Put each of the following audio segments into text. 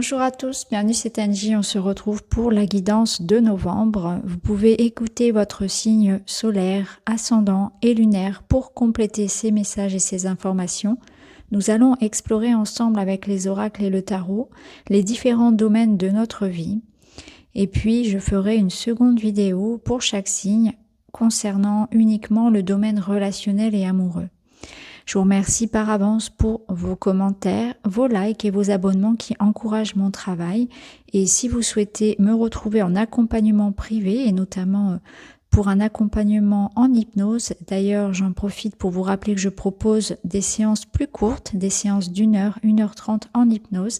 Bonjour à tous, bienvenue, c'est Angie, on se retrouve pour la guidance de novembre. Vous pouvez écouter votre signe solaire, ascendant et lunaire pour compléter ces messages et ces informations. Nous allons explorer ensemble avec les oracles et le tarot les différents domaines de notre vie. Et puis je ferai une seconde vidéo pour chaque signe concernant uniquement le domaine relationnel et amoureux. Je vous remercie par avance pour vos commentaires, vos likes et vos abonnements qui encouragent mon travail. Et si vous souhaitez me retrouver en accompagnement privé et notamment pour un accompagnement en hypnose, d'ailleurs j'en profite pour vous rappeler que je propose des séances plus courtes, des séances d'1 heure, 1h30 en hypnose,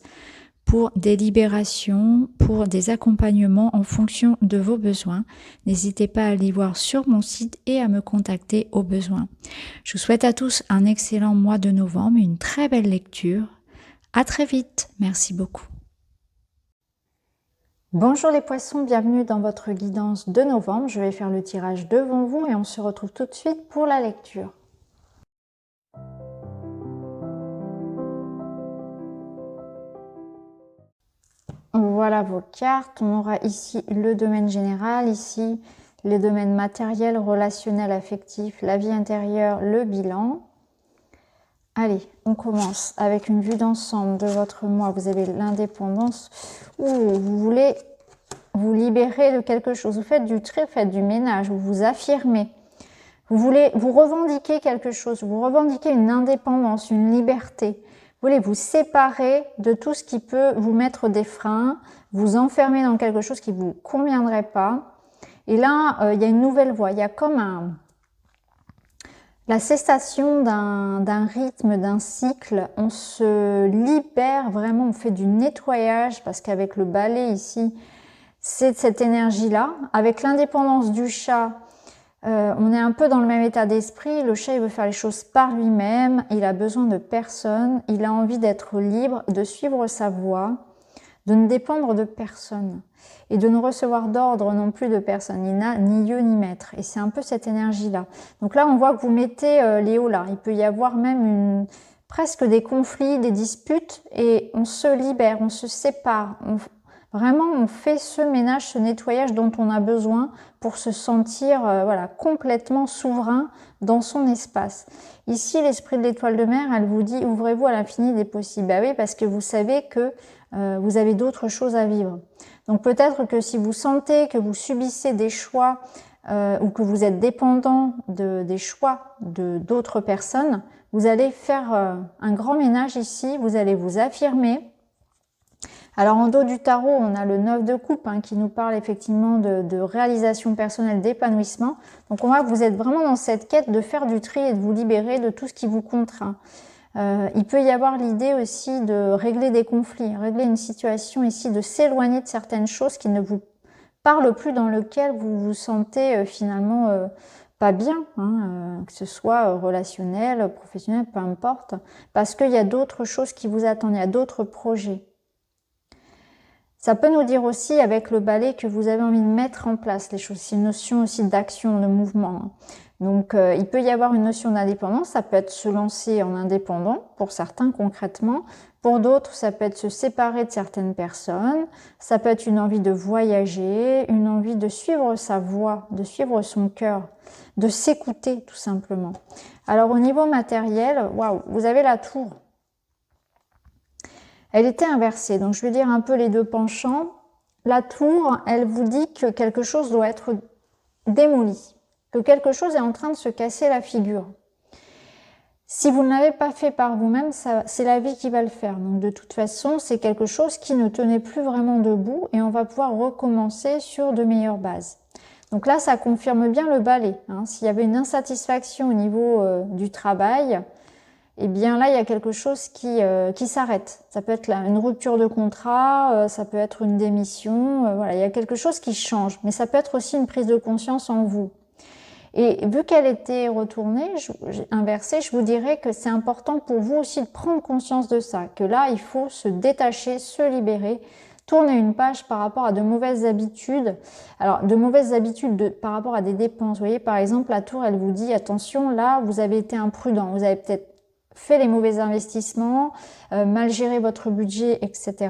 pour des libérations, pour des accompagnements en fonction de vos besoins. N'hésitez pas à aller voir sur mon site et à me contacter au besoin. Je vous souhaite à tous un excellent mois de novembre, une très belle lecture. À très vite, merci beaucoup. Bonjour les poissons, bienvenue dans votre guidance de novembre. Je vais faire le tirage devant vous et on se retrouve tout de suite pour la lecture. Voilà vos cartes. On aura ici le domaine général, ici les domaines matériels, relationnels, affectifs, la vie intérieure, le bilan. Allez, on commence avec une vue d'ensemble de votre mois. Vous avez l'indépendance. Vous voulez vous libérer de quelque chose. Vous faites du tri, vous faites du ménage, vous vous affirmez. Vous voulez vous revendiquer quelque chose. Vous revendiquez une indépendance, une liberté. Vous voulez vous séparer de tout ce qui peut vous mettre des freins, vous enfermer dans quelque chose qui ne vous conviendrait pas. Et là, il y a une nouvelle voie. Il y a comme la cessation d'un rythme, d'un cycle. On se libère vraiment, on fait du nettoyage parce qu'avec le balai ici, c'est de cette énergie-là. Avec l'indépendance du chat, on est un peu dans le même état d'esprit. Le chat, il veut faire les choses par lui-même. Il a besoin de personne. Il a envie d'être libre, de suivre sa voie, de ne dépendre de personne et de ne recevoir d'ordre non plus de personne. Il n'a ni lieu ni maître. Et c'est un peu cette énergie-là. Donc là, on voit que vous mettez les hauts là. Il peut y avoir même presque des conflits, des disputes et on se libère, on se sépare. Vraiment, on fait ce ménage, ce nettoyage dont on a besoin pour se sentir voilà, complètement souverain dans son espace. Ici, l'esprit de l'étoile de mer, elle vous dit, ouvrez-vous à l'infini des possibles. Bah oui, parce que vous savez que vous avez d'autres choses à vivre. Donc peut-être que si vous sentez que vous subissez des choix ou que vous êtes dépendant des choix d'autres personnes, vous allez faire un grand ménage ici, vous allez vous affirmer. Alors en dos du tarot, on a le 9 de coupe qui nous parle effectivement de réalisation personnelle, d'épanouissement. Donc on voit que vous êtes vraiment dans cette quête de faire du tri et de vous libérer de tout ce qui vous contraint. Il peut y avoir l'idée aussi de régler des conflits, régler une situation ici, de s'éloigner de certaines choses qui ne vous parlent plus, dans lesquelles vous vous sentez finalement pas bien, que ce soit relationnel, professionnel, peu importe, parce qu'il y a d'autres choses qui vous attendent, il y a d'autres projets. Ça peut nous dire aussi avec le balai que vous avez envie de mettre en place les choses. C'est une notion aussi d'action, de mouvement. Donc il peut y avoir une notion d'indépendance, ça peut être se lancer en indépendant, pour certains concrètement. Pour d'autres, ça peut être se séparer de certaines personnes. Ça peut être une envie de voyager, une envie de suivre sa voie, de suivre son cœur, de s'écouter tout simplement. Alors au niveau matériel, waouh, vous avez la tour. Elle était inversée, donc je vais dire un peu les deux penchants. La tour, elle vous dit que quelque chose doit être démoli, que quelque chose est en train de se casser la figure. Si vous ne l'avez pas fait par vous-même, c'est la vie qui va le faire. Donc de toute façon, c'est quelque chose qui ne tenait plus vraiment debout et on va pouvoir recommencer sur de meilleures bases. Donc là, ça confirme bien le balai. S'il y avait une insatisfaction au niveau du travail, eh bien là, il y a quelque chose qui s'arrête. Ça peut être une rupture de contrat, ça peut être une démission, voilà, il y a quelque chose qui change. Mais ça peut être aussi une prise de conscience en vous. Et vu qu'elle était retournée, inversée, je vous dirais que c'est important pour vous aussi de prendre conscience de ça, que là, il faut se détacher, se libérer, tourner une page par rapport à de mauvaises habitudes. Alors, de mauvaises habitudes par rapport à des dépenses. Vous voyez, par exemple, la tour, elle vous dit, attention, là, vous avez été imprudent, vous avez peut-être fait les mauvais investissements, mal géré votre budget, etc.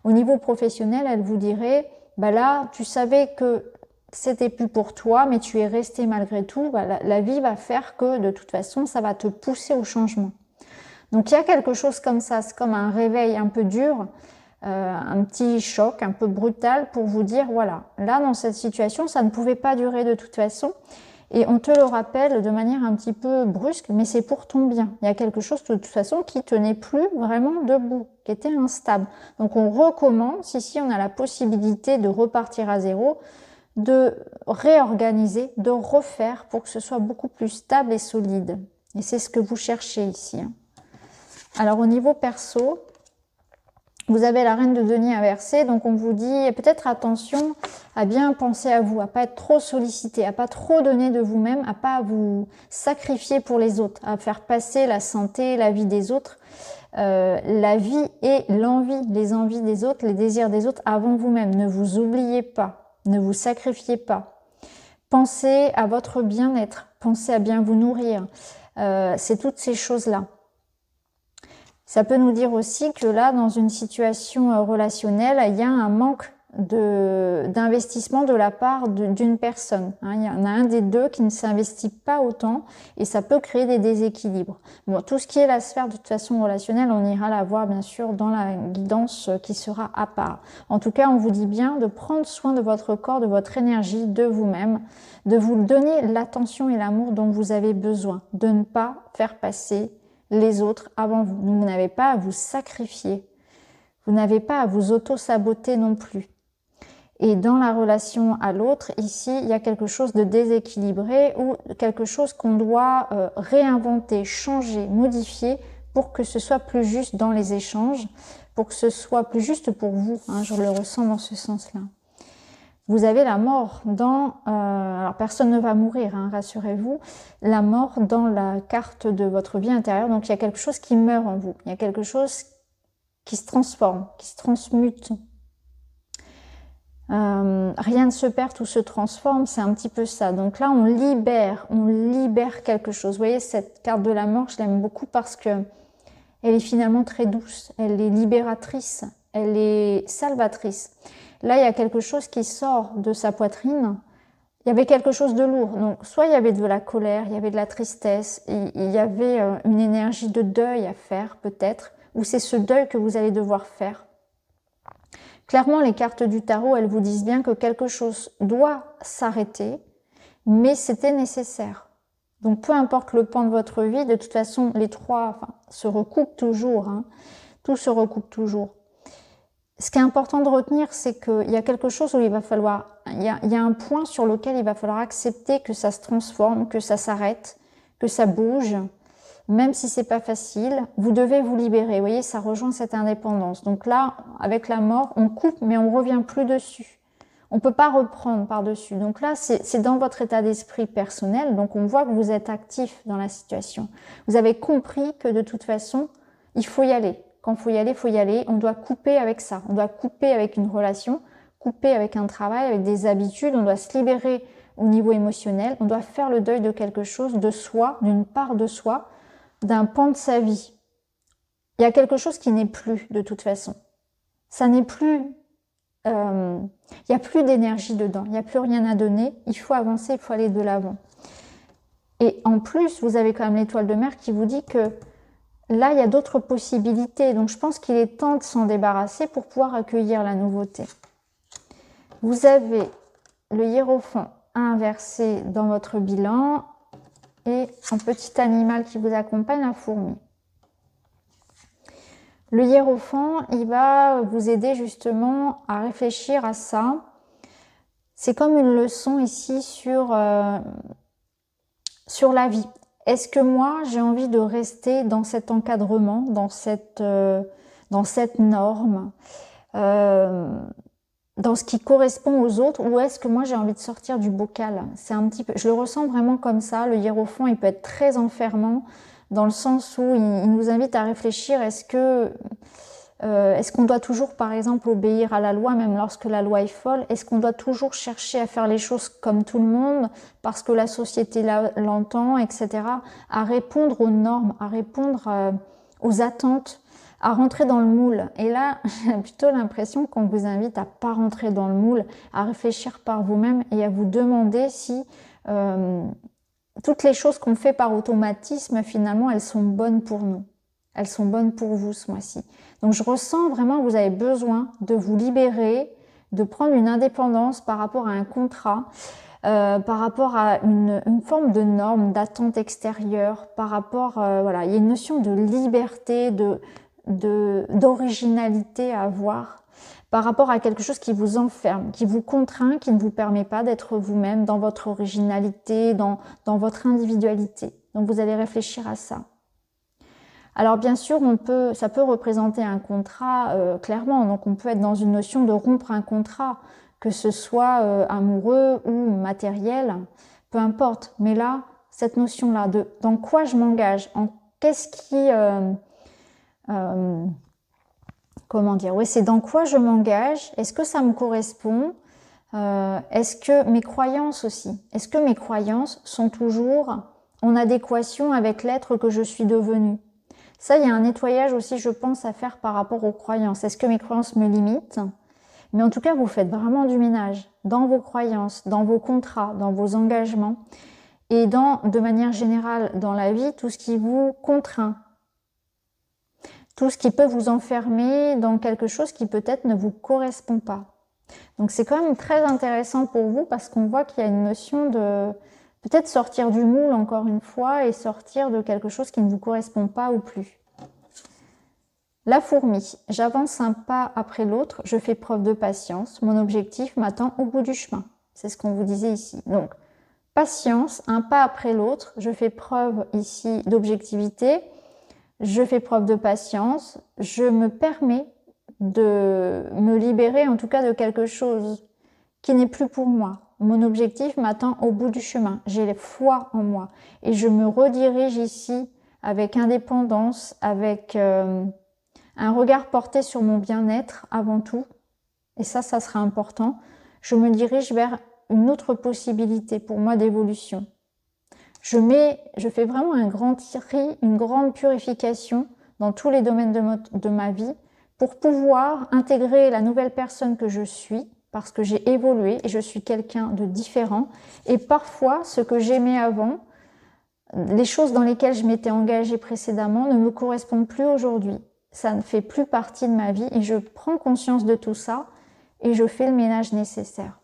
Au niveau professionnel, elle vous dirait, bah là, tu savais que c'était plus pour toi, mais tu es resté malgré tout. Bah, la vie va faire que de toute façon, ça va te pousser au changement. Donc il y a quelque chose comme ça, c'est comme un réveil un peu dur, un petit choc un peu brutal pour vous dire, voilà, là dans cette situation, ça ne pouvait pas durer de toute façon. Et on te le rappelle de manière un petit peu brusque, mais c'est pour ton bien. Il y a quelque chose de toute façon qui tenait plus vraiment debout, qui était instable. Donc on recommence, ici on a la possibilité de repartir à zéro, de réorganiser, de refaire pour que ce soit beaucoup plus stable et solide. Et c'est ce que vous cherchez ici. Alors au niveau perso, vous avez la reine de denier inversée, donc on vous dit peut-être attention à bien penser à vous, à pas être trop sollicité, à pas trop donner de vous-même, à pas vous sacrifier pour les autres, à faire passer la santé, la vie des autres, la vie et l'envie, les envies des autres, les désirs des autres avant vous-même. Ne vous oubliez pas, ne vous sacrifiez pas. Pensez à votre bien-être, pensez à bien vous nourrir, c'est toutes ces choses-là. Ça peut nous dire aussi que là, dans une situation relationnelle, il y a un manque d'investissement de la part d'une personne. Il y en a un des deux qui ne s'investit pas autant et ça peut créer des déséquilibres. Bon, tout ce qui est la sphère de toute façon relationnelle, on ira la voir bien sûr dans la guidance qui sera à part. En tout cas, on vous dit bien de prendre soin de votre corps, de votre énergie, de vous-même, de vous donner l'attention et l'amour dont vous avez besoin, de ne pas faire passer les autres avant vous. Vous n'avez pas à vous sacrifier. Vous n'avez pas à vous auto-saboter non plus. Et dans la relation à l'autre, ici, il y a quelque chose de déséquilibré ou quelque chose qu'on doit réinventer, changer, modifier pour que ce soit plus juste dans les échanges, pour que ce soit plus juste pour vous. Je le ressens dans ce sens-là. Vous avez la mort dans... alors personne ne va mourir, rassurez-vous. La mort dans la carte de votre vie intérieure. Donc il y a quelque chose qui meurt en vous. Il y a quelque chose qui se transforme, qui se transmute. Rien ne se perd, tout se transforme, c'est un petit peu ça. Donc là, on libère quelque chose. Vous voyez, cette carte de la mort, je l'aime beaucoup parce que elle est finalement très douce. Elle est libératrice, elle est salvatrice. Là, il y a quelque chose qui sort de sa poitrine. Il y avait quelque chose de lourd. Donc, soit il y avait de la colère, il y avait de la tristesse, il y avait une énergie de deuil à faire, peut-être, ou c'est ce deuil que vous allez devoir faire. Clairement, les cartes du tarot, elles vous disent bien que quelque chose doit s'arrêter, mais c'était nécessaire. Donc, peu importe le pan de votre vie, de toute façon, les trois se recoupent toujours. Tout se recoupe toujours. Ce qui est important de retenir, c'est qu'il y a quelque chose où il va falloir, il y a un point sur lequel il va falloir accepter que ça se transforme, que ça s'arrête, que ça bouge, même si c'est pas facile. Vous devez vous libérer. Vous voyez, ça rejoint cette indépendance. Donc là, avec la mort, on coupe, mais on revient plus dessus. On peut pas reprendre par-dessus. Donc là, c'est dans votre état d'esprit personnel. Donc on voit que vous êtes actif dans la situation. Vous avez compris que de toute façon, il faut y aller. Quand il faut y aller. On doit couper avec ça. On doit couper avec une relation, couper avec un travail, avec des habitudes. On doit se libérer au niveau émotionnel. On doit faire le deuil de quelque chose, de soi, d'une part de soi, d'un pan de sa vie. Il y a quelque chose qui n'est plus de toute façon. Ça n'est plus... il n'y a plus d'énergie dedans. Il n'y a plus rien à donner. Il faut avancer, il faut aller de l'avant. Et en plus, vous avez quand même l'étoile de mer qui vous dit que là, il y a d'autres possibilités. Donc, je pense qu'il est temps de s'en débarrasser pour pouvoir accueillir la nouveauté. Vous avez le hiérophant inversé dans votre bilan et un petit animal qui vous accompagne, la fourmi. Le hiérophant, il va vous aider justement à réfléchir à ça. C'est comme une leçon ici sur la vie. Est-ce que moi, j'ai envie de rester dans cet encadrement, dans cette norme, dans ce qui correspond aux autres, ou est-ce que moi, j'ai envie de sortir du bocal? C'est un petit peu, je le ressens vraiment comme ça. Le hiérophant, il peut être très enfermant, dans le sens où il nous invite à réfléchir, est-ce que Est-ce qu'on doit toujours, par exemple, obéir à la loi, même lorsque la loi est folle? Est-ce qu'on doit toujours chercher à faire les choses comme tout le monde, parce que la société l'entend, etc. À répondre aux normes, à répondre aux attentes, à rentrer dans le moule. Et là, j'ai plutôt l'impression qu'on vous invite à pas rentrer dans le moule, à réfléchir par vous-même et à vous demander si toutes les choses qu'on fait par automatisme, finalement, elles sont bonnes pour nous. Elles sont bonnes pour vous ce mois-ci. Donc je ressens vraiment que vous avez besoin de vous libérer, de prendre une indépendance par rapport à un contrat, par rapport à une forme de norme, d'attente extérieure, par rapport, voilà, il y a une notion de liberté, d'originalité à avoir, par rapport à quelque chose qui vous enferme, qui vous contraint, qui ne vous permet pas d'être vous-même dans votre originalité, dans votre individualité. Donc vous allez réfléchir à ça. Alors bien sûr, ça peut représenter un contrat clairement, donc on peut être dans une notion de rompre un contrat, que ce soit amoureux ou matériel, peu importe. Mais là, cette notion-là de dans quoi je m'engage, qu'est-ce qui... comment dire? Oui, c'est dans quoi je m'engage, est-ce que ça me correspond? Est-ce que mes croyances aussi, est-ce que mes croyances sont toujours en adéquation avec l'être que je suis devenue? Ça, il y a un nettoyage aussi, je pense, à faire par rapport aux croyances. Est-ce que mes croyances me limitent? Mais en tout cas, vous faites vraiment du ménage dans vos croyances, dans vos contrats, dans vos engagements et de manière générale, dans la vie, tout ce qui vous contraint. Tout ce qui peut vous enfermer dans quelque chose qui peut-être ne vous correspond pas. Donc c'est quand même très intéressant pour vous parce qu'on voit qu'il y a une notion de peut-être sortir du moule encore une fois et sortir de quelque chose qui ne vous correspond pas ou plus. La fourmi, j'avance un pas après l'autre, je fais preuve de patience, mon objectif m'attend au bout du chemin. C'est ce qu'on vous disait ici. Donc, patience, un pas après l'autre, je fais preuve ici d'objectivité, je fais preuve de patience, je me permets de me libérer en tout cas de quelque chose qui n'est plus pour moi. Mon objectif m'attend au bout du chemin. J'ai foi en moi et je me redirige ici avec indépendance, avec un regard porté sur mon bien-être avant tout. Et ça sera important. Je me dirige vers une autre possibilité pour moi d'évolution. Je fais vraiment un grand tri, une grande purification dans tous les domaines de ma vie pour pouvoir intégrer la nouvelle personne que je suis parce que j'ai évolué et je suis quelqu'un de différent. Et parfois, ce que j'aimais avant, les choses dans lesquelles je m'étais engagée précédemment ne me correspondent plus aujourd'hui. Ça ne fait plus partie de ma vie et je prends conscience de tout ça et je fais le ménage nécessaire.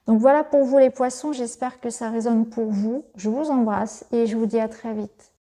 Donc voilà pour vous les poissons, j'espère que ça résonne pour vous. Je vous embrasse et je vous dis à très vite.